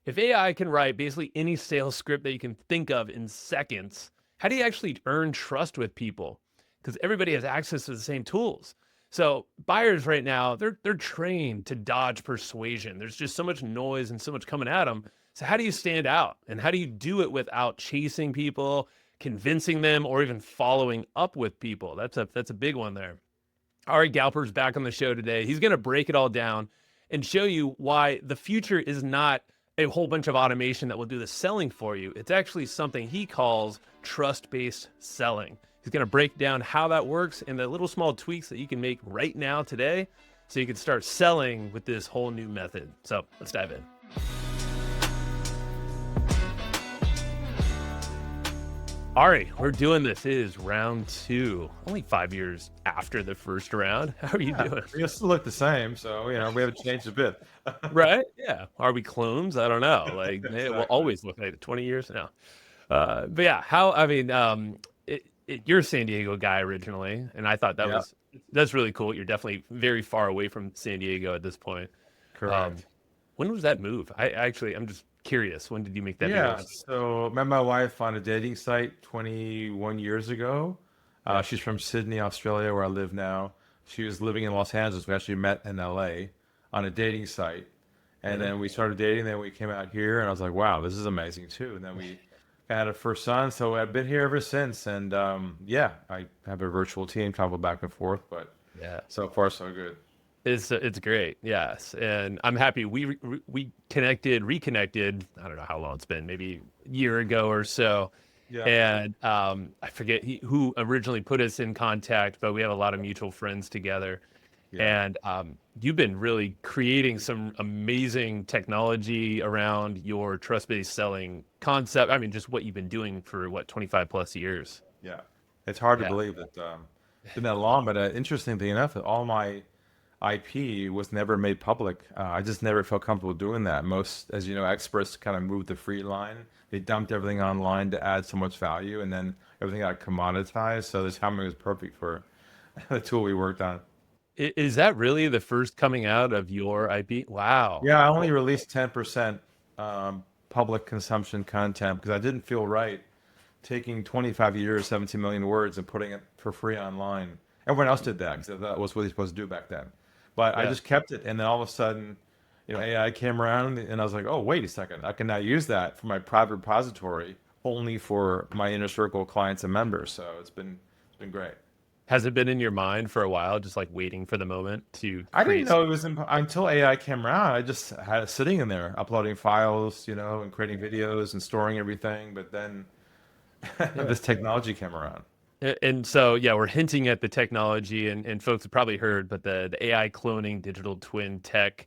if AI can write basically any sales script that you can think of in seconds, how do you actually earn trust with people? Because everybody has access to the same tools. So buyers right now, they're trained to dodge persuasion. There's just so much noise and so much coming at them. So how do you stand out? And how do you do it without chasing people, convincing them, or even following up with people? That's a big one there. Ari Galper's back on the show today. He's going to break it all down and show you why the future is not a whole bunch of automation that will do the selling for you. It's actually something he calls trust-based selling. He's going to break down how that works and the little small tweaks that you can make right now today so you can start selling with this whole new method. So let's dive in. Ari, we're doing this. It is round 2, only 5 years after the first round. How are you Yeah, doing? we still look the same, so, we haven't changed a bit. Right? Yeah. Are we clones? I don't know. Like, we'll Exactly. always look like it 20 years now. But yeah, you're a San Diego guy originally, and I thought Yeah, that's really cool. You're definitely very far away from San Diego at this point. Um, correct. when was that move? I'm just curious. When did you make that Yeah, move? so met my wife on a dating site 21 years ago. Yeah. She's from Sydney, Australia, where I live now. She was living in Los Angeles. We actually met in LA on a dating site. And Really? then we started dating, then we came out here, and I was like, wow, this is amazing too. And then we had a first son, so I've been here ever since. And yeah, I have a virtual team, travel back and forth, but Yeah. so far so good. It's great, yes, and I'm happy we reconnected. I don't know how long it's been, maybe a year ago or so, Yeah, and I forget who originally put us in contact, but we have a lot of mutual friends together, yeah. and you've been really creating some amazing technology around your trust-based selling concept. I mean, just what you've been doing for what 25 plus years. Yeah, it's hard to Yeah, believe that it's been that long. But interestingly enough, all my IP was never made public. I just never felt comfortable doing that. Most, as you know, experts kind of moved the free line. They dumped everything online to add so much value, and then everything got commoditized. So this timing was perfect for the tool we worked on. is that really the first coming out of your IP? Wow. Yeah, I only released 10% public consumption content because I didn't feel right taking 25 years, 17 million words, and putting it for free online. Everyone else did that because that was what you're supposed to do back then. But I Yeah. just kept it, and then all of a sudden, AI came around, and I was like, oh, wait a second, I can now use that for my private repository only for my inner circle clients and members. So it's been great. Has it been in your mind for a while, just like waiting for the moment to I didn't create? know it was until AI came around. I just had it sitting in there, uploading files, and creating videos and storing everything. But then Yeah. this technology came around. And so, yeah, we're hinting at the technology, and folks have probably heard, but the AI cloning digital twin tech,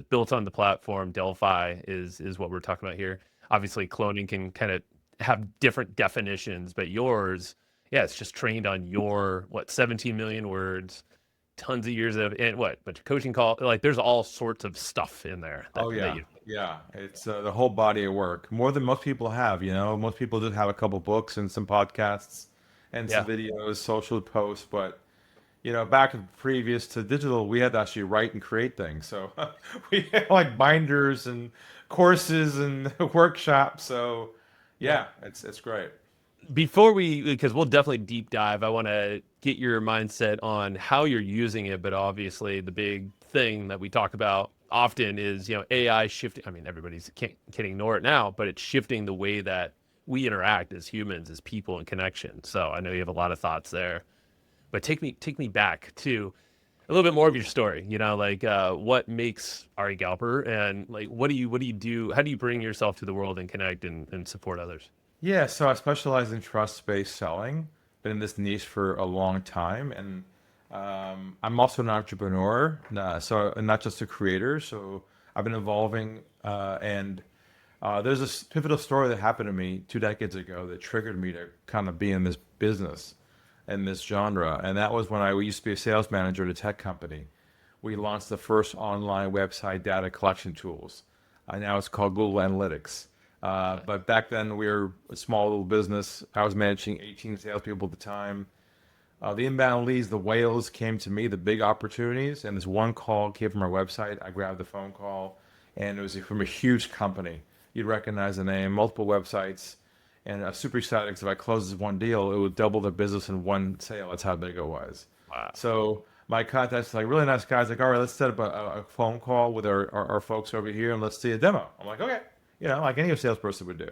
built on the platform Delphi is what we're talking about here. Obviously, cloning can kind of have different definitions, but yours, yeah, it's just trained on your 17 million words, tons of years of and what, but coaching call, like there's all sorts of stuff in there that Oh that yeah, you. yeah. It's the whole body of work, more than most people have. Most people just have a couple books and some podcasts and some Yeah. videos, social posts. But back previous to digital, we had to actually write and create things. So we had like binders and courses and workshops. So Yeah. yeah, it's great. Because we'll definitely deep dive, I want to get your mindset on how you're using it. But obviously, the big thing that we talk about often is, AI shifting. I mean, everybody's can't ignore it now, but it's shifting the way that we interact as humans, as people and connection. So I know you have a lot of thoughts there, but take me back to a little bit more of your story. Like what makes Ari Galper, and like what do you do? How do you bring yourself to the world and connect and support others? Yeah, so I specialize in trust-based selling. Been in this niche for a long time, and I'm also an entrepreneur, so not just a creator. So I've been evolving, and there's this pivotal story that happened to me 2 decades ago that triggered me to kind of be in this business, in this genre, and that was when I used to be a sales manager at a tech company. We launched the first online website data collection tools. Now it's called Google Analytics. But back then we were a small little business. I was managing 18 salespeople at the time. The inbound leads, the whales came to me, the big opportunities, and this one call came from our website. I grabbed the phone call, and it was from a huge company. You'd recognize the name, multiple websites, and I was super excited because if I closed this one deal, it would double the business in one sale. That's how big it was. Wow. So my contact's like really nice guys, like, all right, let's set up a phone call with our folks over here and let's see a demo. I'm like, okay, like any salesperson would do.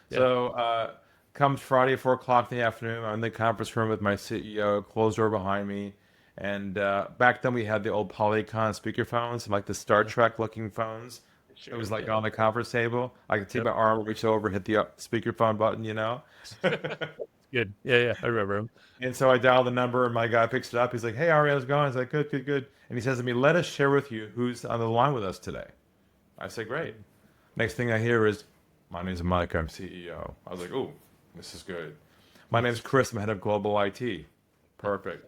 Yeah. So comes Friday at 4 o'clock in the afternoon, I'm in the conference room with my CEO, closed door behind me. And back then we had the old Polycon speakerphones, like the Star Trek looking phones. It Sure. was like Yeah. on the conference table. I could take Yep. my arm, reach over, hit the speakerphone button. Good. Yeah. Yeah. I remember him. And so I dial the number, and my guy picks it up. He's like, "Hey, Ari, how's it going?" I was like, "Good, good, good." And he says to me, "Let us share with you who's on the line with us today." I say, "Great." Next thing I hear is, "My name's Mike. I'm CEO." I was like, "Oh, this is good." "My name's Chris. I'm head of global IT." Perfect.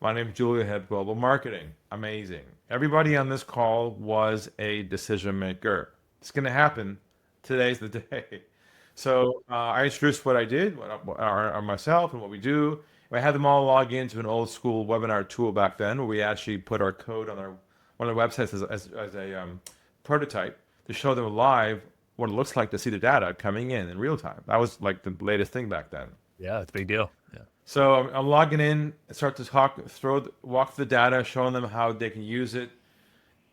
"My name's Julia, head of global marketing." Amazing. Everybody on this call was a decision maker. It's going to happen. Today's the day. So I introduced what I did, myself, and what we do. I had them all log into an old school webinar tool back then, where we actually put our code on one of the websites as a prototype to show them live what it looks like to see the data coming in real time. That was like the latest thing back then. Yeah. It's a big deal. Yeah. So I'm logging in, start to walk through the data, showing them how they can use it,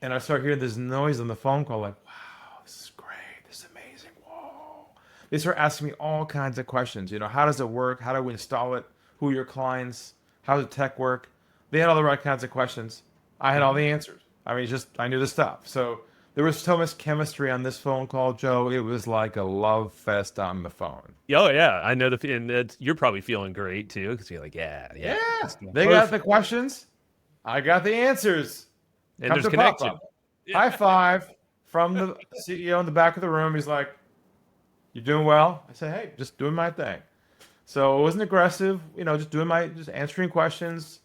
and I start hearing this noise on the phone call, like, "Wow, this is great, this is amazing, whoa." They start asking me all kinds of questions. How does it work? How do we install it? Who are your clients? How does the tech work? They had all the right kinds of questions. I had all the answers. I mean, I knew the stuff. So there was so much chemistry on this phone call, Joe. It was like a love fest on the phone. Oh yeah, I know and you're probably feeling great too because you're like, yeah, yeah, Yeah, it's they got the perfect, questions. I got the answers. and Come there's to pop connection. up. High five from the CEO in the back of the room. He's like, "You doing well?" I said, "Hey, just doing my thing." So it wasn't aggressive, just answering questions.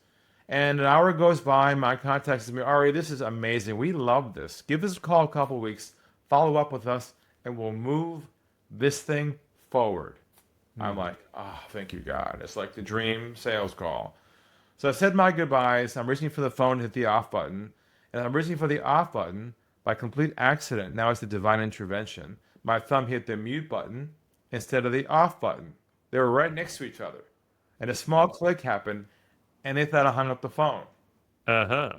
And an hour goes by, my contact says to me, "Ari, this is amazing. We love this. Give us a call a couple of weeks, follow up with us, and we'll move this thing forward." I'm like, "Oh, thank you, God." It's like the dream sales call. So I said my goodbyes. I'm reaching for the phone to hit the off button. And I'm reaching for the off button by complete accident. Now it's the divine intervention. My thumb hit the mute button instead of the off button. They were right next to each other. And a small click happened, and they thought I hung up the phone. Uh-huh.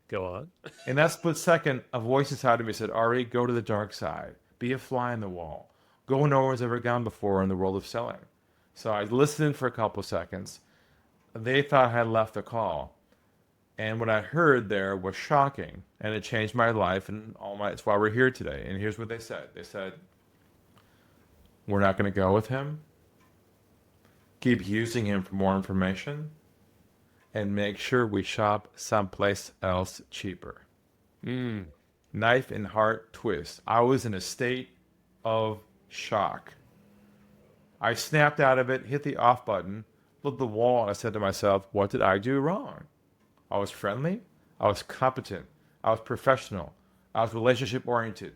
Go on. In that split second, a voice inside of me said, "Ari, go to the dark side. Be a fly on the wall. Go where no one's ever gone before in the world of selling." So I listened for a couple of seconds. They thought I had left the call. And what I heard there was shocking, and it changed my life and it's why we're here today. And here's what they said. They said, "We're not going to go with him. Keep using him for more information, and make sure we shop someplace else cheaper." Mm. Knife and heart twist. I was in a state of shock. I snapped out of it, hit the off button, looked at the wall, and I said to myself, what did I do wrong? I was friendly. I was competent. I was professional. I was relationship oriented.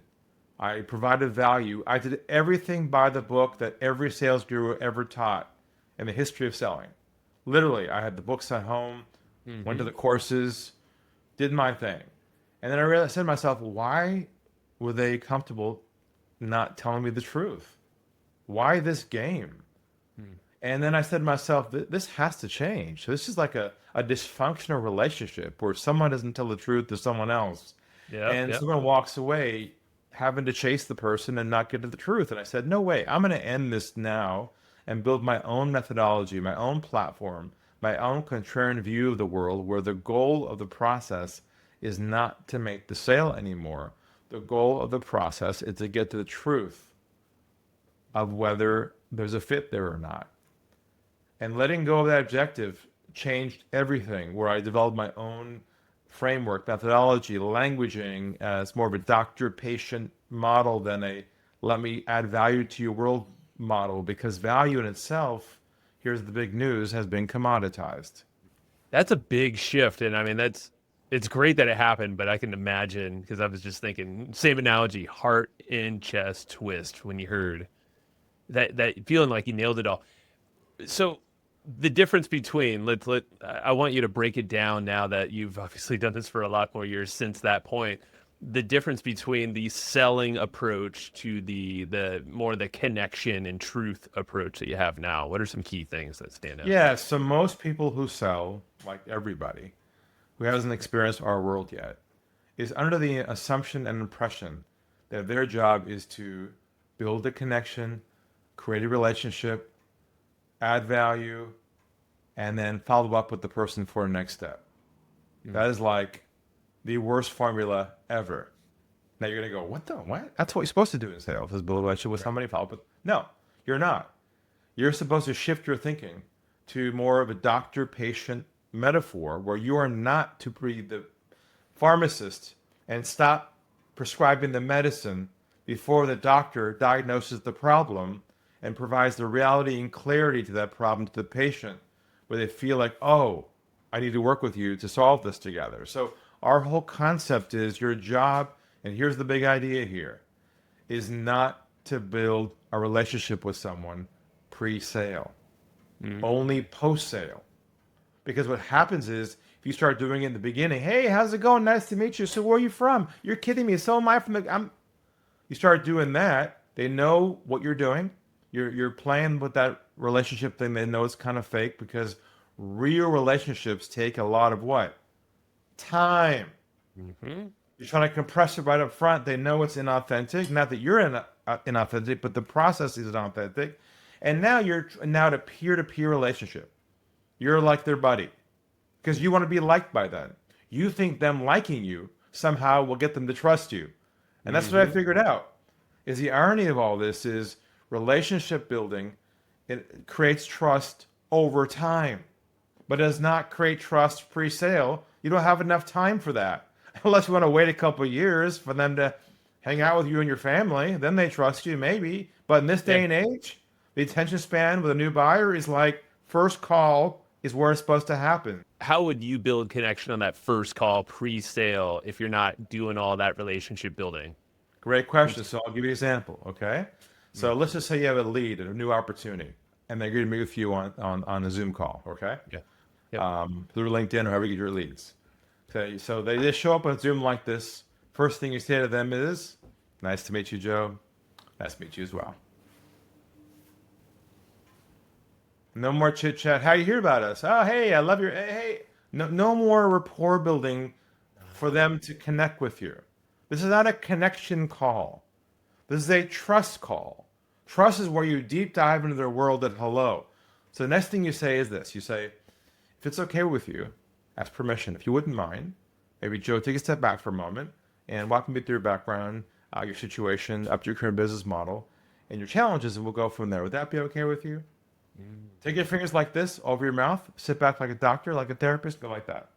I provided value. I did everything by the book that every sales guru ever taught in the history of selling. Literally, I had the books at home, went to the courses, did my thing. And then I realized, I said to myself, why were they comfortable not telling me the truth? Why this game? And then I said to myself, this has to change. So this is like a dysfunctional relationship where someone doesn't tell the truth to someone else. Yeah. And Yeah. someone walks away having to chase the person and not get to the truth. And I said, no way, I'm going to end this now and build my own methodology, my own platform, my own contrarian view of the world where the goal of the process is not to make the sale anymore. The goal of the process is to get to the truth of whether there's a fit there or not. And letting go of that objective changed everything, where I developed my own framework, methodology, languaging as more of a doctor-patient model than a let me add value to your world model, because value in itself, here's the big news, has been commoditized. That's a big shift. And I mean, it's great that it happened, but I can imagine, because I was just thinking, same analogy, heart in chest twist when you heard that feeling like you nailed it all. So the difference between I want you to break it down now that you've obviously done this for a lot more years since that point. the difference between the selling approach to the more the connection and truth approach that you have now? What are some key things that stand out? Yeah, so most people who sell, like everybody, who hasn't experienced our world yet, is under the assumption and impression that their job is to build a connection, create a relationship, add value, and then follow up with the person for a next step. That is like the worst formula ever. Now you're gonna go, what? That's what you're supposed to do in sales, is build a relationship with somebody, follow up with. No, you're not. You're supposed to shift your thinking to more of a doctor-patient metaphor where you are not to be the pharmacist and stop prescribing the medicine before the doctor diagnoses the problem and provides the reality and clarity to that problem to the patient, where they feel like, oh, I need to work with you to solve this together. So our whole concept is your job, and here's the big idea here, is not to build a relationship with someone pre-sale, only post-sale. Because what happens is, if you start doing it in the beginning, hey, how's it going? Nice to meet you. So where are you from? You're kidding me. So am I from the... You start doing that, they know what you're doing. You're playing with that relationship thing. They know it's kind of fake, because real relationships take a lot of what? Time. You're trying to compress it right up front. They know it's inauthentic. Not that you're inauthentic, but the process is inauthentic. And now you're now to peer-to-peer relationship. You're like their buddy, because you want to be liked by them. You think them liking you somehow will get them to trust you. And that's what I figured out, is the irony of all this is relationship building, it creates trust over time, but does not create trust pre-sale. You don't have enough time for that. Unless you want to wait a couple of years for them to hang out with you and your family, then they trust you, maybe. But in this day and age, the attention span with a new buyer is like first call is where it's supposed to happen. How would you build connection on that first call pre-sale if you're not doing all that relationship building? Great question. So I'll give you an example, okay? So let's just say you have a lead and a new opportunity, and they're going to meet with you on a Zoom call, okay? Yeah. Yep. Through LinkedIn or however you get your leads. Okay, so they just show up on Zoom like this. First thing you say to them is, nice to meet you, Joe. Nice to meet you as well. No more chit chat. How you hear about us? Oh, hey, I love your. Hey. No more rapport building for them to connect with you. This is not a connection call. This is a trust call. Trust is where you deep dive into their world at hello. So the next thing you say is this. You say, if it's okay with you, ask permission. If you wouldn't mind, maybe Joe, take a step back for a moment and walk me through your background, your situation, up to your current business model, and your challenges, and we'll go from there. Would that be okay with you? Take your fingers like this over your mouth, sit back like a doctor, like a therapist, go like that.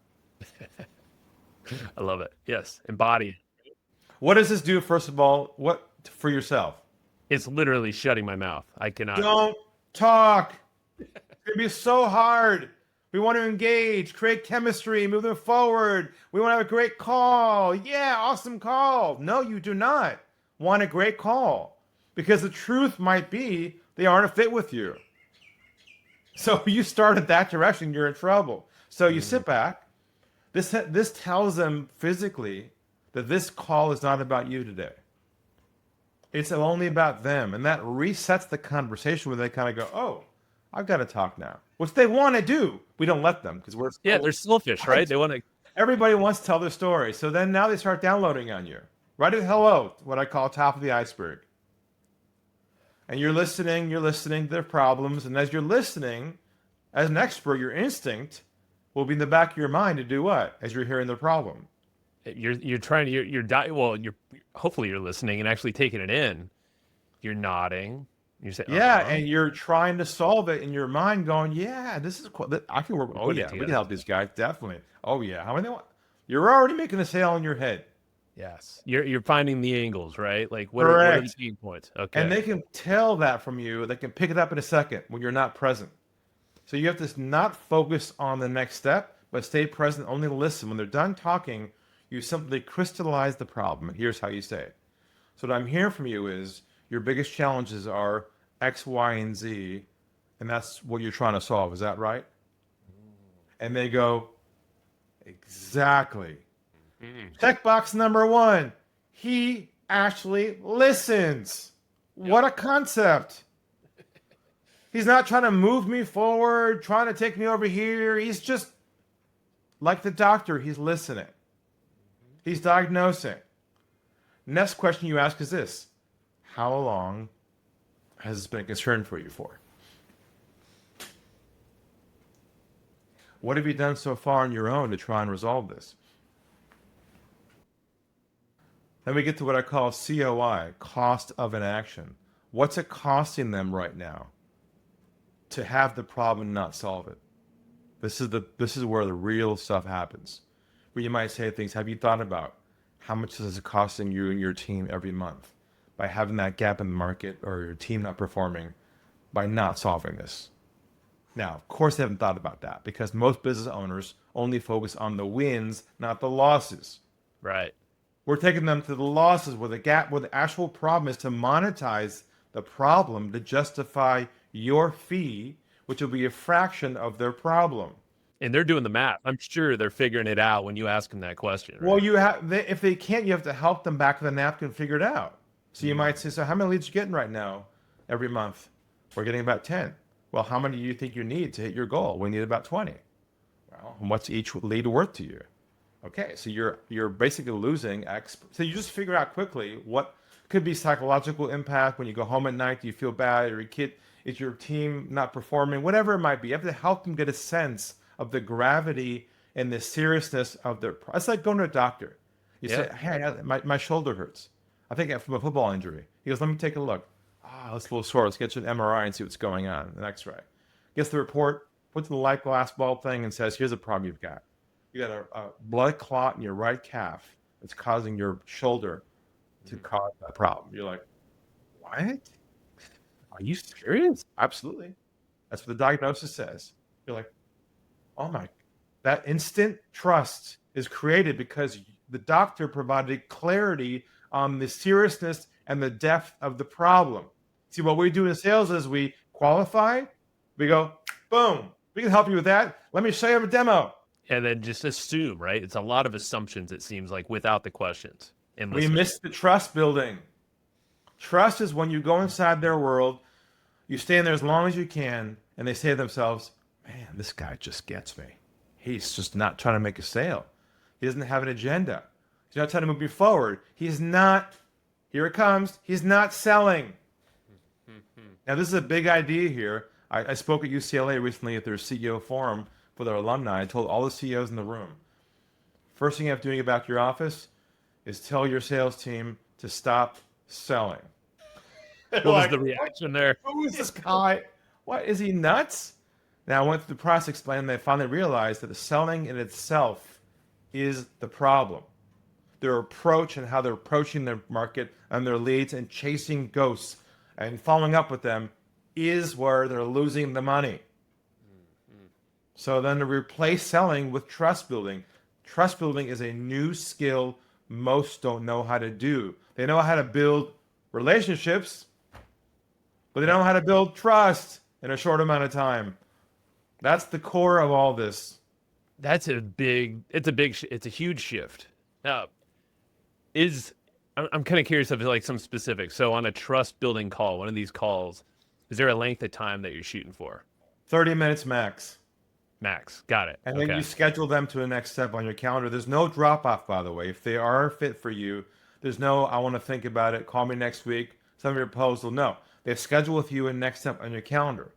I love it. Yes. Embody it. What does this do, first of all? What for yourself? It's literally shutting my mouth. I cannot. Don't talk. It's going to be so hard. We want to engage, create chemistry, move them forward. We want to have a great call. Yeah, awesome call. No, you do not want a great call, because the truth might be they aren't a fit with you. So you start in that direction, you're in trouble. So you sit back. This tells them physically that this call is not about you today. It's only about them. And that resets the conversation where they kind of go, oh, I've got to talk now. Which they want to do. We don't let them, because we're... Yeah, they're selfish, right? They want to... Everybody wants to tell their story. So then now they start downloading on you. Right at hello, what I call top of the iceberg. And you're listening to their problems. And as you're listening, as an expert, your instinct will be in the back of your mind to do what? As you're hearing the problem. You're trying to... You're hopefully you're listening and actually taking it in. You're nodding. You're saying, yeah, and you're trying to solve it in your mind, going, yeah, this is cool. I can work. Oh yeah, we can help these guys, definitely. Oh yeah, how many? You're already making a sale in your head. Yes, you're finding the angles, right? Like what are the key points? Okay, and they can tell that from you. They can pick it up in a second when you're not present. So you have to not focus on the next step, but stay present. Only listen. When they're done talking, you simply crystallize the problem. And here's how you say it. So what I'm hearing from you is your biggest challenges are X, Y, and Z, and that's what you're trying to solve. Is that right? And they go, exactly. Mm. Checkbox number one, he actually listens. Yep. What a concept. He's not trying to move me forward, trying to take me over here. He's just like the doctor, he's listening. He's diagnosing. Next question you ask is this: how long has this been a concern for you for? What have you done so far on your own to try and resolve this? Then we get to what I call COI, cost of inaction. What's it costing them right now to have the problem and not solve it? This is where the real stuff happens. Where you might say things, have you thought about how much is it costing you and your team every month by having that gap in the market or your team not performing by not solving this? Now, of course, they haven't thought about that because most business owners only focus on the wins, not the losses. Right. We're taking them to the losses where the actual problem is to monetize the problem to justify your fee, which will be a fraction of their problem. And they're doing the math. I'm sure they're figuring it out when you ask them that question. Right? Well, if they can't, you have to help them back to the napkin figure it out. So you might say, so how many leads are you getting right now every month? We're getting about 10. Well, how many do you think you need to hit your goal? We need about 20. Well, and what's each lead worth to you? Okay, so you're basically losing X. So you just figure out quickly what could be psychological impact when you go home at night. Do you feel bad? Or your kid, is your team not performing? Whatever it might be, you have to help them get a sense of the gravity and the seriousness of their. It's like going to a doctor. You say, "Hey, my shoulder hurts. I think from a football injury." He goes, "Let me take a look." It's a little sore. Let's get you an MRI and see what's going on. An X-ray. Gets the report, puts the light glass bulb thing, and says, "Here's a problem you've got. You got a blood clot in your right calf that's causing your shoulder to cause that problem." You're like, "What? Are you serious? Absolutely." That's what the diagnosis says. You're like, "Oh my!" That instant trust is created because the doctor provided clarity on the seriousness and the depth of the problem. See, what we do in sales is we qualify. We go, boom. We can help you with that. Let me show you a demo. And then just assume, right? It's a lot of assumptions, it seems like, without the questions. And We miss the trust building. Trust is when you go inside their world, you stay in there as long as you can, and they say to themselves, man, this guy just gets me. He's just not trying to make a sale. He doesn't have an agenda. He's not trying to move me forward. He's not, here it comes, he's not selling. Now, this is a big idea here. I spoke at UCLA recently at their CEO forum for their alumni. I told all the CEOs in the room, first thing you have to do about your office is tell your sales team to stop selling. What was the reaction there? Who is this guy? What, is he nuts? Now, I went through the process explaining, they finally realized that the selling in itself is the problem. Their approach and how they're approaching their market and their leads and chasing ghosts and following up with them is where they're losing the money. So then to replace selling with trust building. Trust building is a new skill most don't know how to do. They know how to build relationships, but they don't know how to build trust in a short amount of time. That's the core of all this. It's a huge shift. Now, I'm kind of curious of like some specifics. So on a trust building call, one of these calls, is there a length of time that you're shooting for? 30 minutes max. Max. Got it. And then you schedule them to the next step on your calendar. There's no drop off, by the way. If they are fit for you, there's no, I want to think about it. Call me next week. Send me your proposal. No, they schedule with you a next step on your calendar.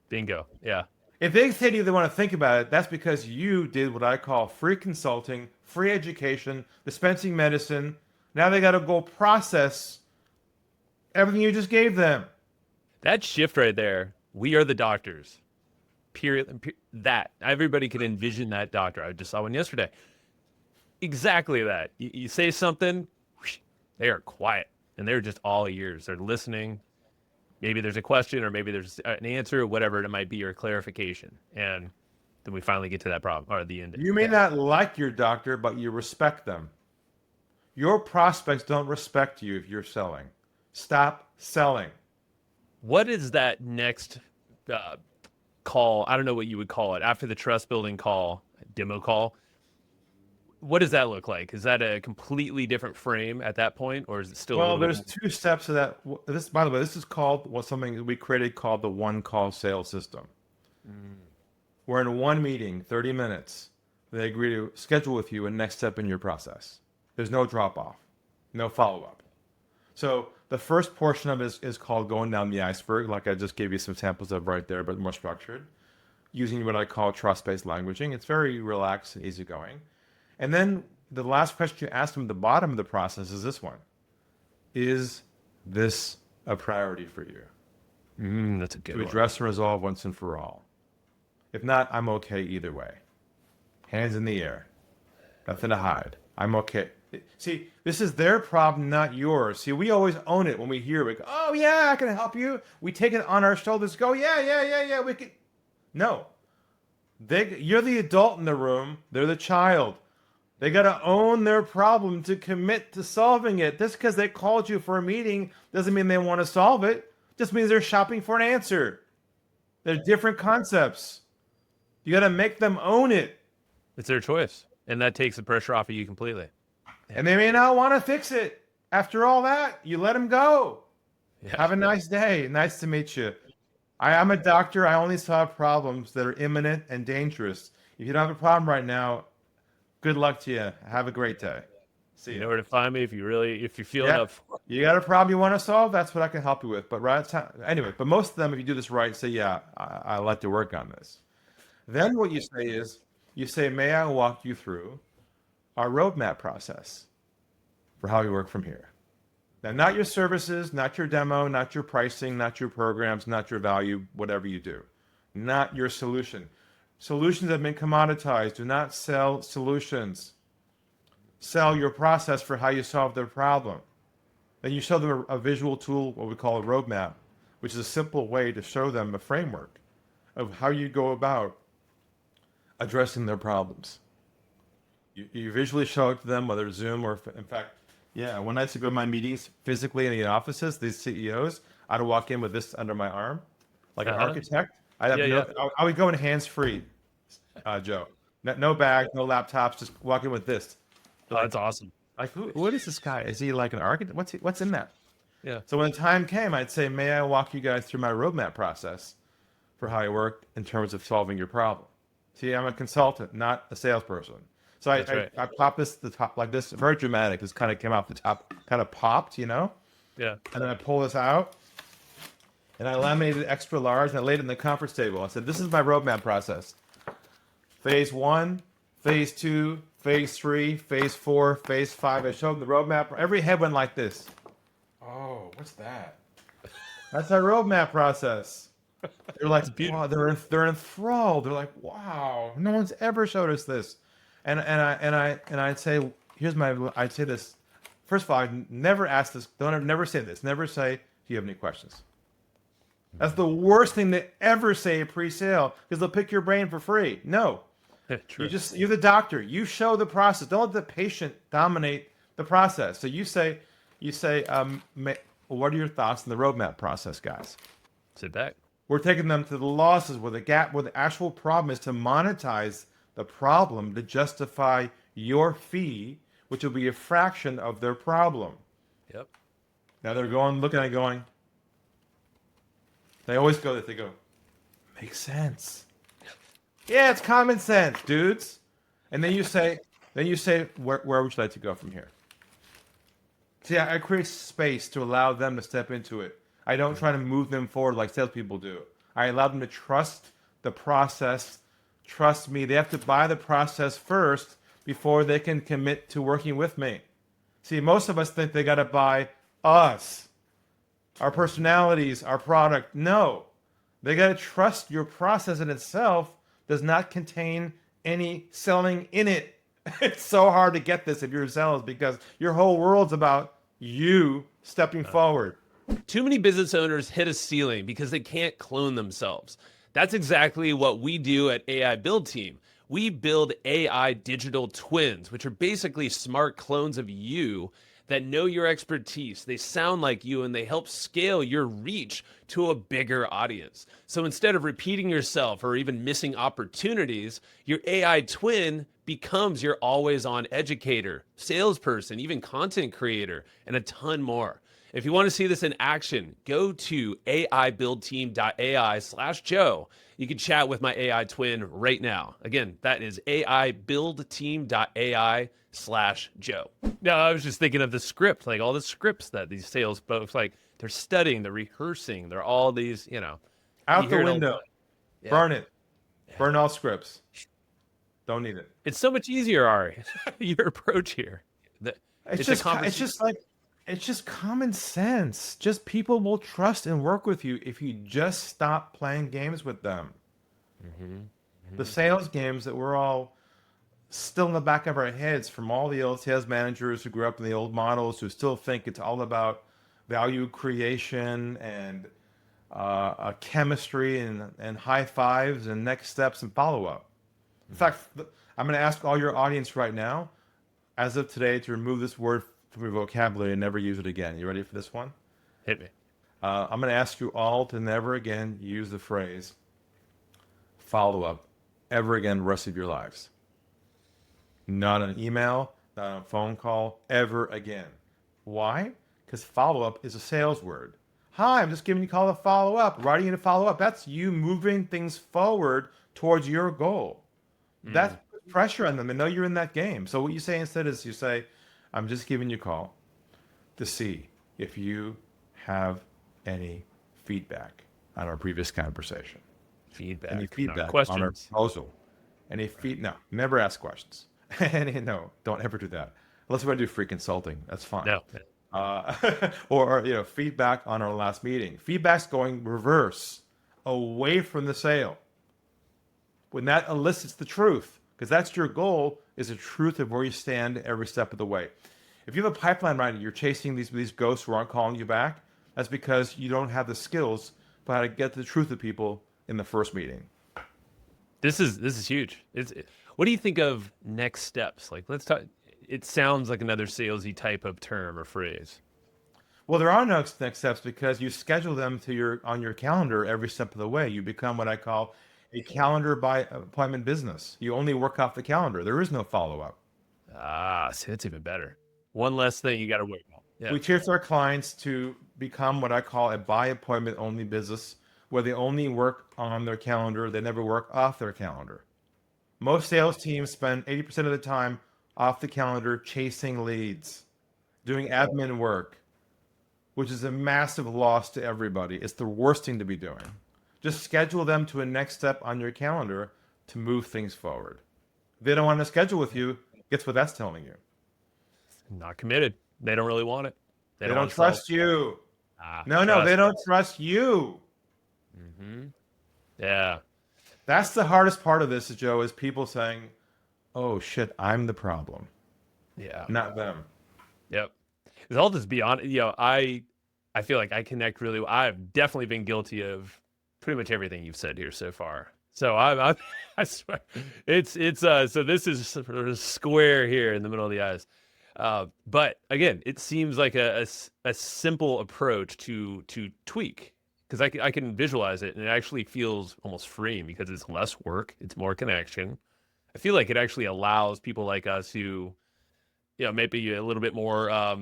Bingo. Yeah. If they say to you they want to think about it, that's because you did what I call free consulting, free education, dispensing medicine. Now they got to go process everything you just gave them. That shift right there. We are the doctors. Period. That. Everybody can envision that doctor. I just saw one yesterday. Exactly that. You say something, whoosh, they are quiet and they're just all ears. They're listening. Maybe there's a question or maybe there's an answer or whatever it might be, or clarification. And then we finally get to that problem or the end. You may not like your doctor, but you respect them. Your prospects don't respect you if you're selling. Stop selling. What is that next call? I don't know what you would call it. After the trust building call, demo call, what does that look like? Is that a completely different frame at that point, or is it still a Well, little bit there's more? two steps to that. This, by the way, this is called something we created called the one call sales system. Mm, Where in one meeting, 30 minutes, they agree to schedule with you a next step in your process. There's no drop off, no follow up. So the first portion of it is called going down the iceberg, like I just gave you some samples of right there, but more structured, using what I call trust based languaging. It's very relaxed and easygoing. And then the last question you ask them at the bottom of the process is this one: is this a priority for you that's a good to one. address and resolve once and for all? If not, I'm okay either way. Hands in the air. Nothing to hide. I'm okay. See, this is their problem, not yours. See, we always own it when we hear it. Oh, yeah, I can help you. We take it on our shoulders. Go, yeah, we can. No. You're the adult in the room. They're the child. They got to own their problem to commit to solving it. Just because they called you for a meeting doesn't mean they want to solve it. Just means they're shopping for an answer. They're different concepts. You got to make them own it. It's their choice, and that takes the pressure off of you completely. And they may not want to fix it. After all that, you let them go. Yeah. Have a nice day. Nice to meet you. I'm a doctor. I only solve problems that are imminent and dangerous. If you don't have a problem right now, good luck to you. Have a great day. See You you. know where to find me if you're feeling Yeah. up for it. You got a problem you want to solve? That's what I can help you with. But anyway, but most of them, if you do this right, say, yeah, I'd like to work on this. Then what you say is, you say, may I walk you through our roadmap process for how we work from here? Now, not your services, not your demo, not your pricing, not your programs, not your value, whatever you do. Not your solution. Solutions have been commoditized. Do not sell solutions. Sell your process for how you solve their problem. Then you show them a visual tool, what we call a roadmap, which is a simple way to show them a framework of how you go about addressing their problems. You visually show it to them, whether it's Zoom or, in fact, yeah, when I used to go to my meetings physically in the offices, these CEOs, I'd walk in with this under my arm, like an architect. I'd have Yeah. I would go in hands-free, Joe. No bag, no laptops, just walk in with this. Oh, Like, that's awesome. what is this guy? Is he like an architect? What's in that? Yeah. So when the time came, I'd say, may I walk you guys through my roadmap process for how I work in terms of solving your problem? See, I'm a consultant, not a salesperson. So That's right. I popped this to the top like this, very dramatic. This kind of came off the top, kind of popped, Yeah. And then I pull this out, and I laminated it extra large, and I laid it in the conference table. I said, this is my roadmap process. Phase 1, Phase 2, Phase 3, Phase 4, Phase 5. I showed them the roadmap. Every head went like this. Oh, what's that? That's our roadmap process. They're like, wow, they're enthralled. They're like, wow, no one's ever showed us this. And I'd say, I'd say this. First of all, I'd never ask this. Never say this. Never say, do you have any questions? That's the worst thing to ever say at pre-sale, because they'll pick your brain for free. No, True. you're the doctor. You show the process. Don't let the patient dominate the process. So you say, what are your thoughts on the roadmap process, guys? Sit back. We're taking them to the losses where the actual problem is to monetize the problem to justify your fee, which will be a fraction of their problem. Yep. Now they're looking at it going, they always go, makes sense. Yeah, it's common sense, dudes. And then you say, where would you like to go from here? See, I create space to allow them to step into it. I don't try to move them forward like salespeople do. I allow them to trust the process. Trust me. They have to buy the process first before they can commit to working with me. See, most of us think they got to buy us, our personalities, our product. No, they got to trust your process in itself does not contain any selling in it. It's so hard to get this if you're a sales, because your whole world's about you stepping forward. Too many business owners hit a ceiling because they can't clone themselves. That's exactly what we do at AI Build Team. We build AI digital twins, which are basically smart clones of you that know your expertise. They sound like you, and they help scale your reach to a bigger audience. So instead of repeating yourself or even missing opportunities, your AI twin becomes your always on educator, salesperson, even content creator, and a ton more. If you want to see this in action, go to aibuildteam.ai/Joe. You can chat with my AI twin right now. Again, that is aibuildteam.ai/Joe. No, I was just thinking of the script, like all the scripts that these sales folks, like they're studying, they're rehearsing, they're all these, you Out the hear it all the window. time. Yeah. Burn it. Burn all scripts. Don't need it. It's so much easier, Ari. Your approach here. It's just common sense. Just people will trust and work with you if you just stop playing games with them. The sales games that we're all still in the back of our heads from all the old sales managers who grew up in the old models who still think it's all about value creation and chemistry and high fives and next steps and follow-up. In fact, I'm going to ask all your audience right now, as of today, to remove this word from your vocabulary and never use it again. You ready for this one? Hit me. I'm going to ask you all to never again use the phrase follow-up ever again the rest of your lives. Not an email, not a phone call, ever again. Why? Because follow-up is a sales word. Hi, I'm just giving you a call to follow up. Writing you to follow up. That's you moving things forward towards your goal. That's pressure on them and know you're in that game. So what you say instead is you say, I'm just giving you a call to see if you have any feedback on our previous conversation. Feedback. Any feedback questions. on our proposal. Any no, never ask questions. No, don't ever do that. Unless we're going to do free consulting. That's fine. No. Or feedback on our last meeting. Feedback's going reverse, away from the sale. When that elicits the truth, because that's your goal, is the truth of where you stand every step of the way. If you have a pipeline right now, you're chasing these ghosts who aren't calling you back, that's because you don't have the skills for how to get the truth of people in the first meeting. This is huge. What do you think of next steps? Like, let's talk. It sounds like another salesy type of term or phrase. Well, there are no next steps because you schedule them on your calendar every step of the way. You become what I call a calendar by appointment business. You only work off the calendar. There is no follow-up. See, that's even better. One less thing you got to worry about. Yeah. We chase our clients to become what I call a by appointment only business, where they only work on their calendar. They never work off their calendar. Most sales teams spend 80% of the time off the calendar chasing leads, doing admin work, which is a massive loss to everybody. It's the worst thing to be doing. Just schedule them to a next step on your calendar to move things forward. If they don't want to schedule with you, guess what that's telling you? Not committed. They don't really want it. They don't trust you. No, they don't trust you. Yeah. That's the hardest part of this, Joe, is people saying, oh shit, I'm the problem. Yeah. Not them. Yep. Because I'll just be honest, I feel like I connect really well. I've definitely been guilty of pretty much everything you've said here so far. So I swear it's so this is sort of square here in the middle of the eyes. But again, it seems like a simple approach to tweak, because I can visualize it and it actually feels almost freeing because it's less work, it's more connection. I feel like it actually allows people like us who, maybe a little bit more, I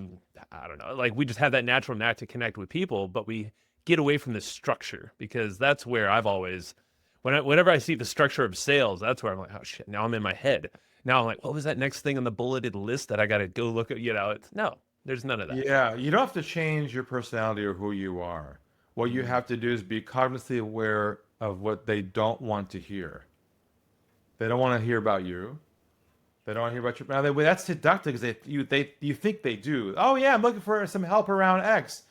don't know, like we just have that natural knack to connect with people, but we get away from the structure, because that's where I've always, whenever I see the structure of sales, that's where I'm like, oh shit, now I'm in my head. Now I'm like, what was that next thing on the bulleted list that I got to go look at? There's none of that. Yeah, you don't have to change your personality or who you are. What you have to do is be cognitively aware of what they don't want to hear. They don't want to hear about you. They don't want to hear about your. Now, that's seductive because you think they do. Oh yeah, I'm looking for some help around X.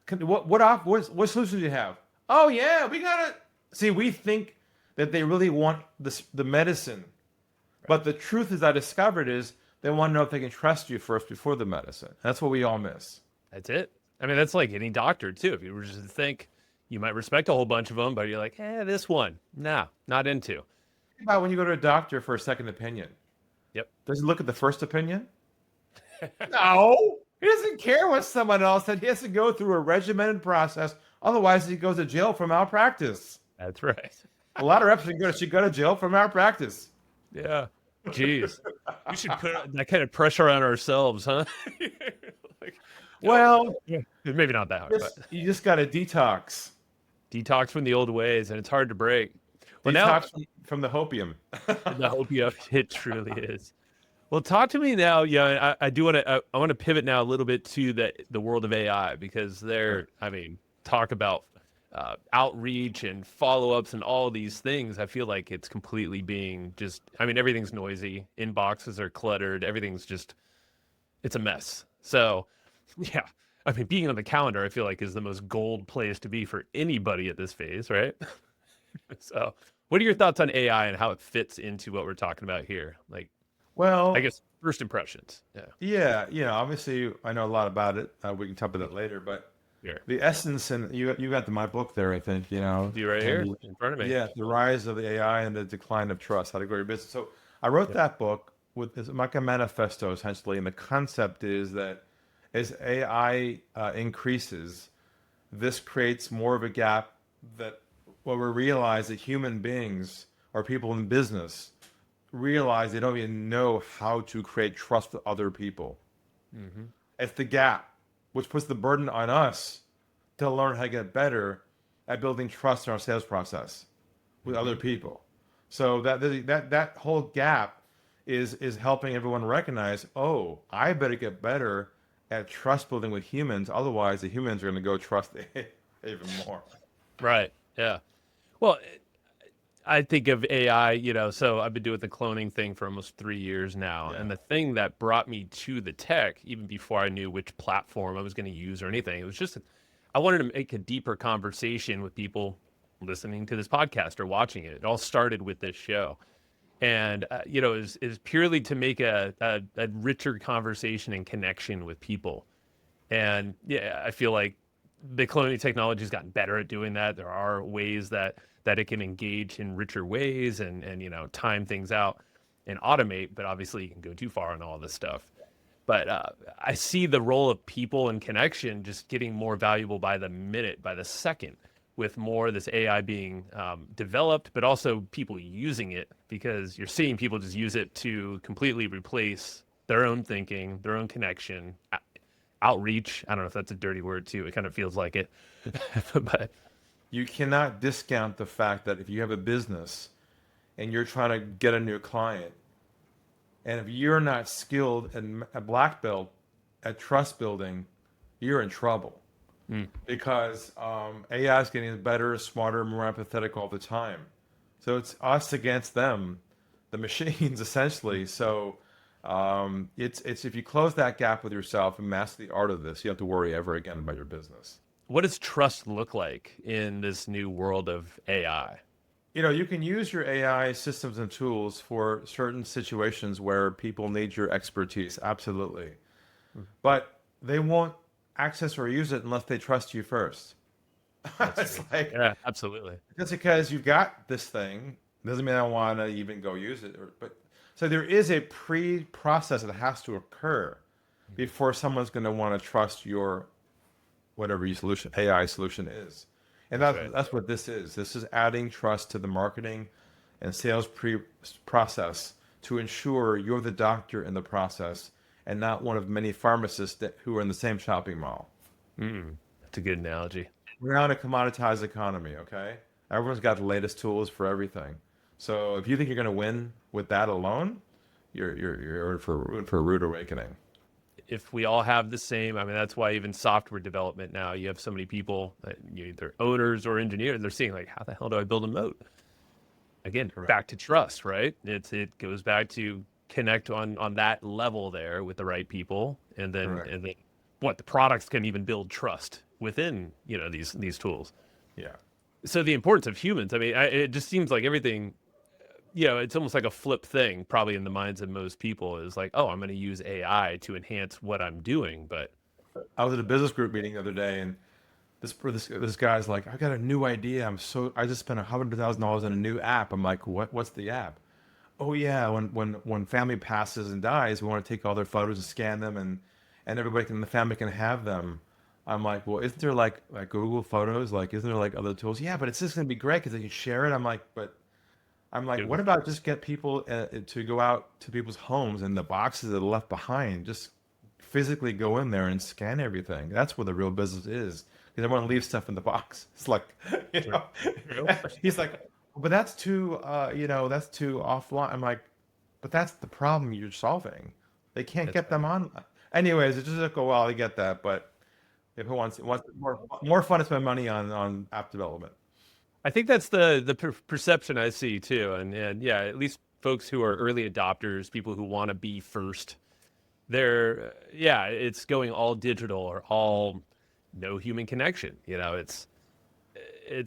What solution do you have? Oh yeah, we gotta see. We think that they really want the medicine, right. But the truth is, I discovered is they want to know if they can trust you first before the medicine. That's what we all miss. That's it. I mean, that's like any doctor too. If you were just to think, you might respect a whole bunch of them, but you're like, this one, nah, not into. Think about when you go to a doctor for a second opinion. Yep. Does he look at the first opinion? No. He doesn't care what someone else said. He has to go through a regimented process. Otherwise, he goes to jail for malpractice. That's right. A lot of reps should go to jail for malpractice. Yeah. Jeez. We should put that kind of pressure on ourselves, huh? Like, no. Well, Yeah. Maybe not that hard, but you just got to detox. detox from the old ways, and it's hard to break. Well, now Detox from the hopium. the hope you have, it truly is. Well, talk to me now. Yeah, I do want to. I want to pivot now a little bit to the world of AI because Sure. I mean, talk about outreach and follow ups and all these things. I feel like it's completely being just. I mean, everything's noisy. Inboxes are cluttered. Everything's just. It's a mess. So, yeah. I mean, being on the calendar, I feel like is the most gold place to be for anybody at this phase, right? So, what are your thoughts on AI and how it fits into what we're talking about here? Like, I Well, guess first impressions. Yeah. yeah, obviously I know a lot about it. We can talk about that later, but Here. the essence, and you got my book there, I think, You right and here in front of me. yeah, the rise of the AI and the decline of trust, how to grow your business. So I wrote Yep. that book with it's like a manifesto essentially, and the concept is that as AI increases, this creates more of a gap that what we realize that human beings or people in business realize they don't even know how to create trust with other people. Hmm. It's the gap, which puts the burden on us to learn how to get better at building trust in our sales process with other Hmm. people. So that whole gap is helping everyone recognize, oh, I better get better at trust building with humans. Otherwise, the humans are going to go trust even more. Right. Yeah. Well, I think of AI, so I've been doing the cloning thing for almost 3 years now. Yeah. And the thing that brought me to the tech, even before I knew which platform I was going to use or anything, it was just, I wanted to make a deeper conversation with people listening to this podcast or watching it. It all started with this show. And, is purely to make a richer conversation and connection with people. And yeah, I feel like the cloning technology has gotten better at doing that. There are ways that it can engage in richer ways and time things out and automate, but obviously you can go too far on all this stuff. But I see the role of people and connection just getting more valuable by the minute, by the second, with more of this AI being developed, but also people using it because you're seeing people just use it to completely replace their own thinking, their own connection, outreach. I don't know if that's a dirty word too. It kind of feels like it, but You cannot discount the fact that if you have a business and you're trying to get a new client, and if you're not skilled and a black belt at trust building, you're in trouble mm, because AI is getting better, smarter, more empathetic all the time. So it's us against them, the machines essentially. So it's if you close that gap with yourself and master the art of this, you don't have to worry ever again about your business. what does trust look like in this new world of AI? You can use your AI systems and tools for certain situations where people need your expertise, absolutely. Mm, But they won't access or use it unless they trust you first. that's It's true. like Yeah, absolutely. just because you've got this thing doesn't mean I want to even go use it. But so there is a pre-process that has to occur Mhm. before someone's going to want to trust your whatever your solution AI solution is. And That's right. that's what this is. This is adding trust to the marketing and sales process to ensure you're the doctor in the process and not one of many pharmacists who are in the same shopping mall. That's a good analogy. We're now in a commoditized economy, okay? Everyone's got the latest tools for everything. So if you think you're going to win with that alone, you're in for a rude awakening. If we all have the same, I mean, that's why even software development now, you have so many people that either owners or engineers, they're seeing like, how the hell do I build a moat? Again, Correct. back to trust, right? It goes back to connect on that level there with the right people, Correct. and then what the products can even build trust within these tools. Yeah. So the importance of humans. I mean, it just seems like everything. It's almost like a flip thing, probably in the minds of most people, is like, oh, I'm going to use AI to enhance what I'm doing, but I was at a business group meeting the other day, and this guy's like, I got a new idea. I just spent $100,000 on a new app. I'm like, what's the app? Oh yeah, when family passes and dies, we want to take all their photos and scan them, and everybody in the family can have them. I'm like, well, isn't there like Google Photos? Like, isn't there like other tools? Yeah, but it's just gonna be great because they can share it. I'm like, but I'm like, It what was, about just get people to go out to people's homes and the boxes that are left behind, just physically go in there and scan everything. That's where the real business is. Because everyone leaves stuff in the box. It's like, you true. know, True. he's like, but that's too, that's too offline. I'm like, but that's the problem you're solving. They can't That's get them on. Anyways, it just took a while to get that, but if it wants more fun to spend money on app development. I think that's the perception I see too, and yeah, at least folks who are early adopters, people who want to be first, they're yeah, it's going all digital or all no human connection. You know, it's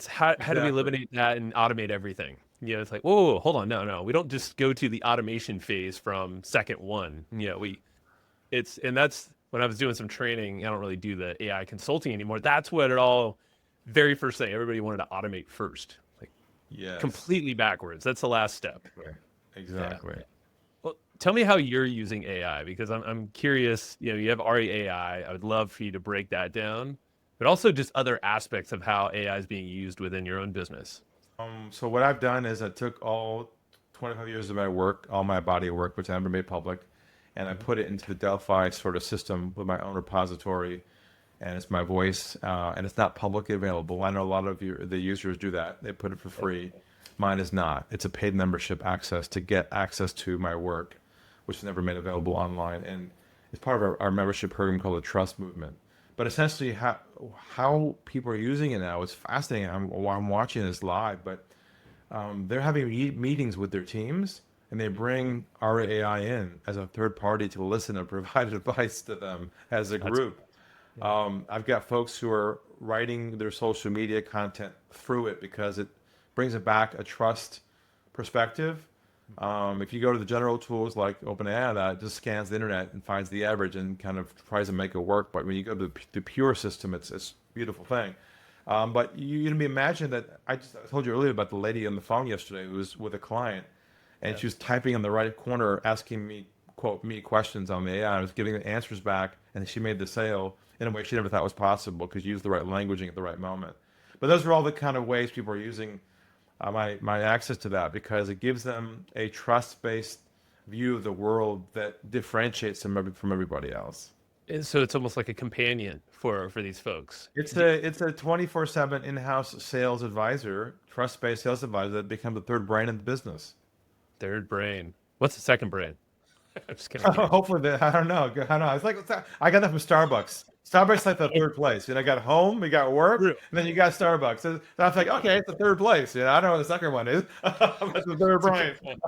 how do we Exactly. eliminate that and automate everything? You know, it's like whoa, hold on, no, we don't just go to the automation phase from second one. You know, we it's and that's when I was doing some training. I don't really do the AI consulting anymore. That's what it all very first thing. Everybody wanted to automate first, like Yes. completely backwards. That's the last step. Exactly. Yeah. Exactly. Well, tell me how you're using AI because I'm curious. You know, you have Ari AI. I would love for you to break that down, but also just other aspects of how AI is being used within your own business. So what I've done is I took all 25 years of my work, all my body of work, which I never made public, and I Mhm. put it into the Delphi sort of system with my own repository, and it's my voice, and it's not publicly available. I know a lot of the users do that; they put it for Yep. free. Mine is not. It's a paid membership access to get access to my work, which is never made available online, and it's part of our membership program called the Trust Movement. But essentially, how people are using it now is fascinating. I'm watching this live, but they're having meetings with their teams, and they bring our AI in as a third party to listen and provide advice to them as a That's group. yeah. I've got folks who are writing their social media content through it because it brings it back a trust perspective. If you go to the general tools like OpenAI, that just scans the internet and finds the average and kind of tries to make it work. But when you go to the pure system, it's a beautiful thing. But you can imagine that I told you earlier about the lady on the phone yesterday who was with a client, and Yeah. she was typing in the right corner, asking me quote me questions on the AI. I was giving the answers back, and she made the sale in a way she never thought was possible because you used the right languaging at the right moment. But those are all the kind of ways people are using my access to that because it gives them a trust based view of the world that differentiates them from everybody else. And so it's almost like a companion for these folks. It's a 24/7 in-house sales advisor, trust-based sales advisor that becomes the third brain in the business. Third brain. What's the second brain? I'm just kind of curious. Hopefully, I don't know. I don't know. It's like I got that from Starbucks. Starbucks is like the Oh, third place. I got home, we got work, true. and then you got Starbucks. So I was like, okay, it's the third place. I don't know what the second one is. That's the third It's a good brain. point.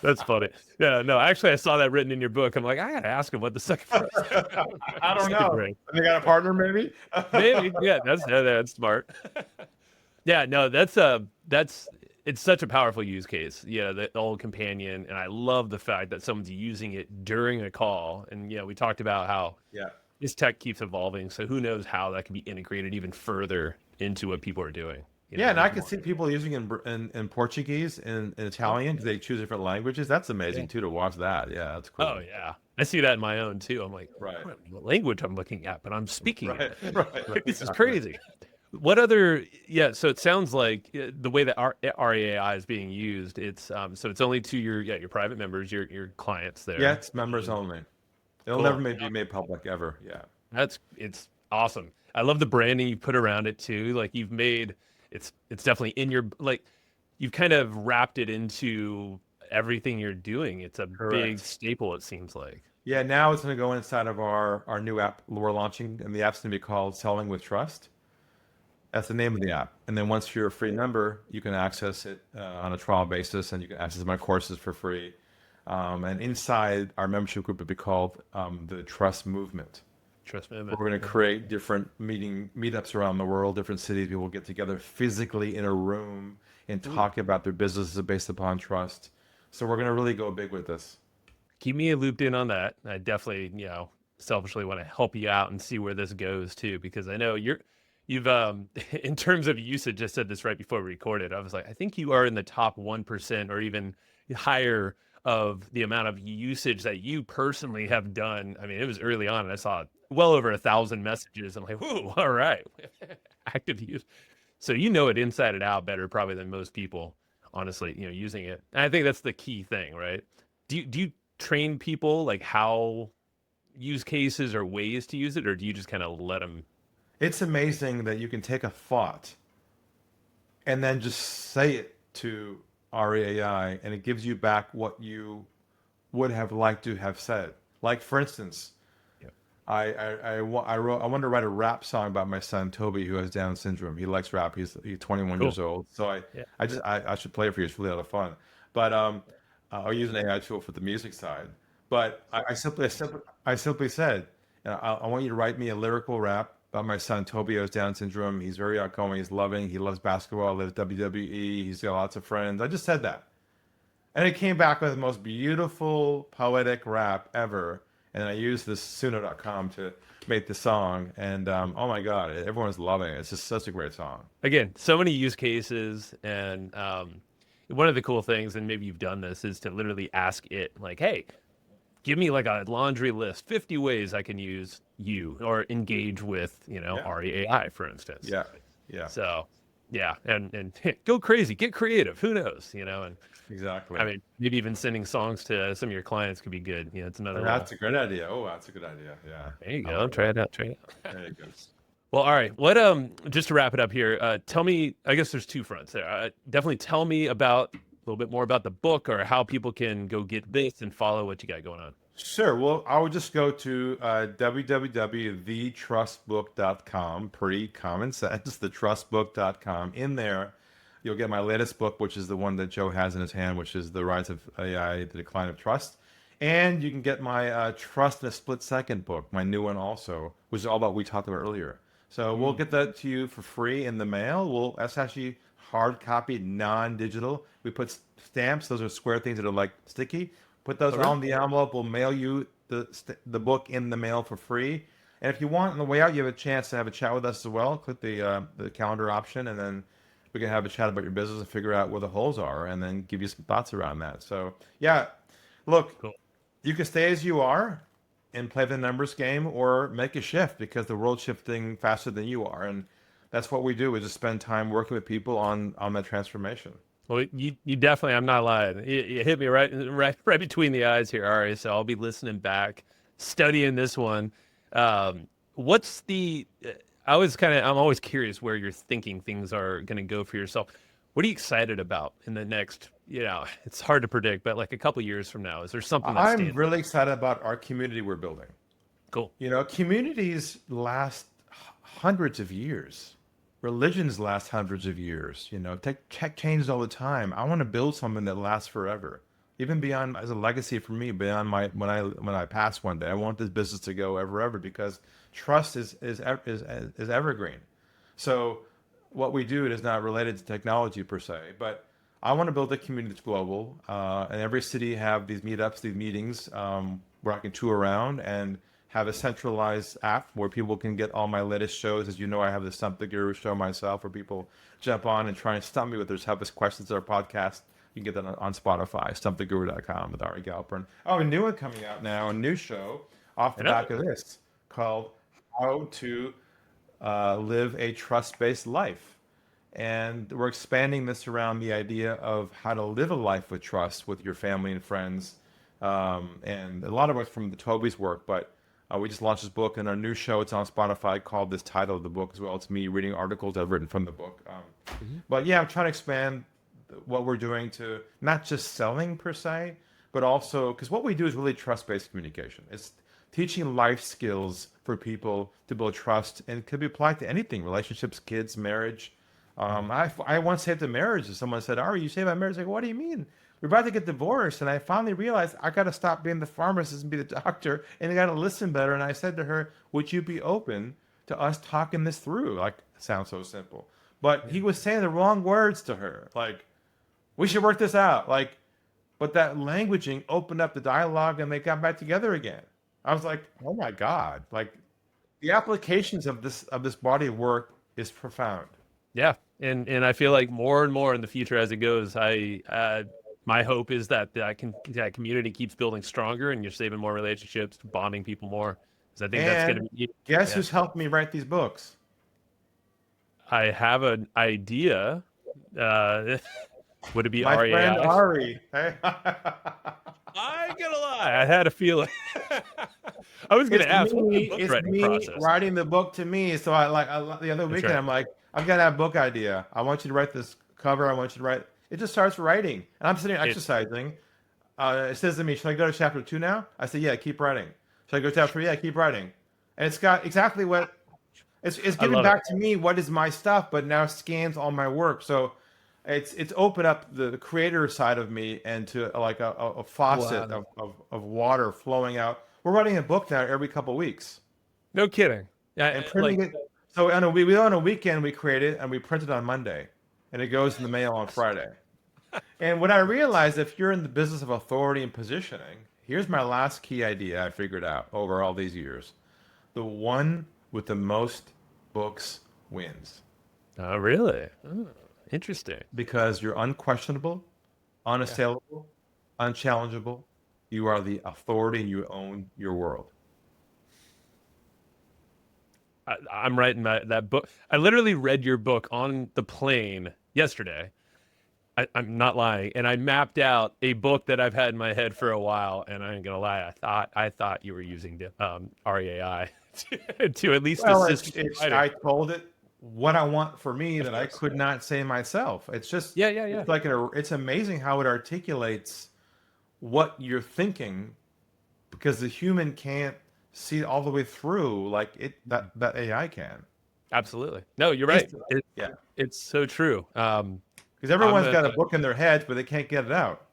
That's funny. Yeah, no, actually, I saw that written in your book. I'm like, I gotta ask him what the second I don't second know. brain. They got a partner, maybe. Maybe, yeah, that's smart. Yeah, no, that's it's such a powerful use case. Yeah, the old companion, and I love the fact that someone's using it during a call. And yeah, we talked about how Yeah. this tech keeps evolving, so who knows how that can be integrated even further into what people are doing. You Yeah, know, and I with can more. see people using in Portuguese and Yep. Italian because they choose different languages. That's Yeah. amazing too to watch that. Yeah, that's Oh cool. yeah, I see that in my own too. I'm like, Right. I don't know what language I'm looking at, but I'm speaking Right. it. Right. This is Exactly. crazy. What other? Yeah, so it sounds like the way that our REAI is being used, it's so it's only to your private members, your clients Yeah, there. it's members And only. It'll never cool. be made public ever. Yeah. That's it's awesome. I love the branding you put around it too. Like you've made it's definitely in your like you've kind of wrapped it into everything you're doing. It's a big Correct. staple, it seems like. Yeah, now it's going to go inside of our new app we're launching, and the app's going to be called Selling with Trust. That's the name of the app. And then once you're a free member, you can access it on a trial basis, and you can access my courses for free. And inside our membership group, it'll be called the Trust Movement. Trust me, We're man. going to Yeah. create different meetups around the world, different cities. People get together physically in a room and Ooh. talk about their businesses based upon trust. So we're going to really go big with this. Keep me looped in on that. I definitely, selfishly want to help you out and see where this goes too, because I know you've in terms of usage, I said this right before we recorded. I was like, I think you are in the top 1% or even higher of the amount of usage that you personally have done. I mean, it was early on and I saw well over 1,000 messages. I'm like, whoa, all right. Active use. So you know it inside and out better probably than most people honestly, using it. And I think that's the key thing, right? Do you train people like how use cases or ways to use it, or do you just kind of let them? It's amazing that you can take a thought and then just say it to REAI and it gives you back what you would have liked to have said. Like, for instance, Yeah. I wanted to write a rap song about my son Toby, who has Down syndrome. He likes rap. He's 21 Cool. years old. So Yeah. I should play it for you. It's really a lot of fun. But I'll use an AI tool for the music side. But I simply said, I want you to write me a lyrical rap about my son Toby, who has Down syndrome. He's very outgoing. He's loving. He loves basketball. Lives WWE. He's got lots of friends. I just said that. And it came back with the most beautiful poetic rap ever. And I used this Suno.com to make the song. And oh my God, everyone's loving it. It's just such a great song. Again, so many use cases, and one of the cool things, and maybe you've done this, is to literally ask it, like, "Hey, give me like a laundry list, 50 ways I can use you or engage with, Yeah. REAI, for instance." Yeah. Yeah. So, yeah, and go crazy, get creative. Who knows, and Exactly. I mean, maybe even sending songs to some of your clients could be good. It's another And little. that's a good idea. Oh, that's a good idea. Yeah. There you I go. like Try that. it out. Try it out. There you go. Well, all right. What just to wrap it up here, tell me, I guess there's two fronts there. Definitely tell me about a little bit more about the book, or how people can go get this and follow what you got going on. Sure. Well, I would just go to www.thetrustbook.com. Pretty common sense. Thetrustbook.com. In there, you'll get my latest book, which is the one that Joe has in his hand, which is The Rise of AI, The Decline of Trust. And you can get my Trust in a Split Second book, my new one also, which is all about what we talked about earlier. So we'll get that to you for free in the mail. That's actually hard copy, non-digital. We put stamps. Those are square things that are like sticky. Put those Okay. on the envelope. We'll mail you the book in the mail for free. And if you want, on the way out, you have a chance to have a chat with us as well. Click the calendar option, and then we can have a chat about your business and figure out where the holes are, and then give you some thoughts around that. So yeah, look, Cool. you can stay as you are and play the numbers game, or make a shift because the world's shifting faster than you are, and that's what we do. Is just spend time working with people on that transformation. Well, you definitely, I'm not lying. You hit me right between the eyes here, Ari. So I'll be listening back, studying this one. What's the? I'm always curious where you're thinking things are going to go for yourself. What are you excited about in the next? It's hard to predict, but like a couple years from now, is there something that I'm stands? really excited about our community we're building. Cool. Communities last hundreds of years. Religions last hundreds of years. Tech changes all the time. I want to build something that lasts forever, even beyond as a legacy for me, beyond my when I pass one day. I want this business to go ever because trust is evergreen. So what we do is not related to technology per se, but I want to build a community that's global, and every city have these meetups, these meetings, where I can tour around and have a centralized app where people can get all my latest shows. As you know, I have the Stump the Guru show myself, where people jump on and try and stump me with their toughest questions or podcast. You can get that on Spotify, stumptheguru.com with Ari Galper. And, a new one coming out now, a new show off the I know. back of this called How to Live a Trust-Based Life. And we're expanding this around the idea of how to live a life with trust with your family and friends. And a lot of it from the Toby's work, but we just launched this book, and our new show, it's on Spotify, called this title of the book as well. It's me reading articles I've written from the book. But yeah, I'm trying to expand what we're doing to not just selling per se, but also, because what we do is really trust-based communication. It's teaching life skills for people to build trust, and it could be applied to anything: relationships, kids, marriage. I once saved a marriage, and someone said, "Ari, you saved my marriage." I go, "What do you mean? We're about to get divorced." And I finally realized I got to stop being the pharmacist and be the doctor, and I got to listen better. And I said to her, "Would you be open to us talking this through?" Like, it sounds so simple, but he was saying the wrong words to her. Like, we should work this out. Like, but that languaging opened up the dialogue, and they got back together again. I was like, oh my God! Like, the applications of this body of work is profound. Yeah, and I feel like more and more in the future as it goes, my hope is that community keeps building stronger, and you're saving more relationships, bonding people more. Because I think that's going to And be. guess Yeah, who's helped me write these books? I have an idea. Uh, Would it be My friend REAI? Ari. Hey. I ain't gonna lie, I had a feeling. I was gonna ask, what's the book It's writing me process? writing the book to me. So the other That's weekend right. I'm like, I've got that book idea. I want you to write this cover. I want you to write. It just starts writing, and I'm sitting It, exercising. It says to me, "Should I go to chapter 2 now?" I say, "Yeah, keep writing." Should I go to chapter 3? Yeah, keep writing. And it's got exactly what it's I giving love it. back to me what is my stuff, but now scans all my work. So it's opened up the creator side of me and to like a faucet Wow. of water flowing out. We're writing a book now every couple weeks No kidding. and Yeah, printing it. So on a weekend we create it and we print it on Monday, and it goes in the mail on Friday. And what I realized, if you're in the business of authority and positioning, here's my last key idea I figured out over all these years: the one with the most books wins, oh, really? Oh, interesting. because you're unquestionable, Yeah. unassailable, unchallengeable. You are the authority and you own your world. I'm writing that book. I literally read your book on the plane yesterday. I'm not lying, and I mapped out a book that I've had in my head for a while. And I ain't gonna lie, I thought you were using REAI to at least Well, assist with writing. I told it what I want for me Of that I course. could not say myself. It's just, Yeah, yeah, yeah. it's like, it's amazing how it articulates what you're thinking, because the human can't see all the way through like that AI can. Absolutely. No, you're right. Instantly. Yeah. It's so true. Because I'm everyone's a, got a book in their heads, but they can't get it out.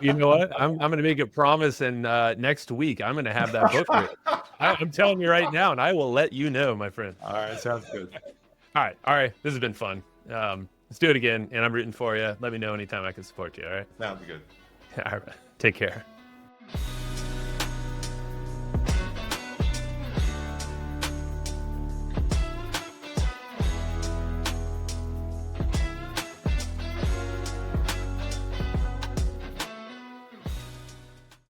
you know what? I'm gonna make a promise, and next week I'm gonna have that book written. I'm telling you right now, and I will let you know, my friend. All right, sounds good. All right. This has been fun. Let's do it again, and I'm rooting for you. Let me know anytime I can support you. All right. Sounds good. All right. Take care.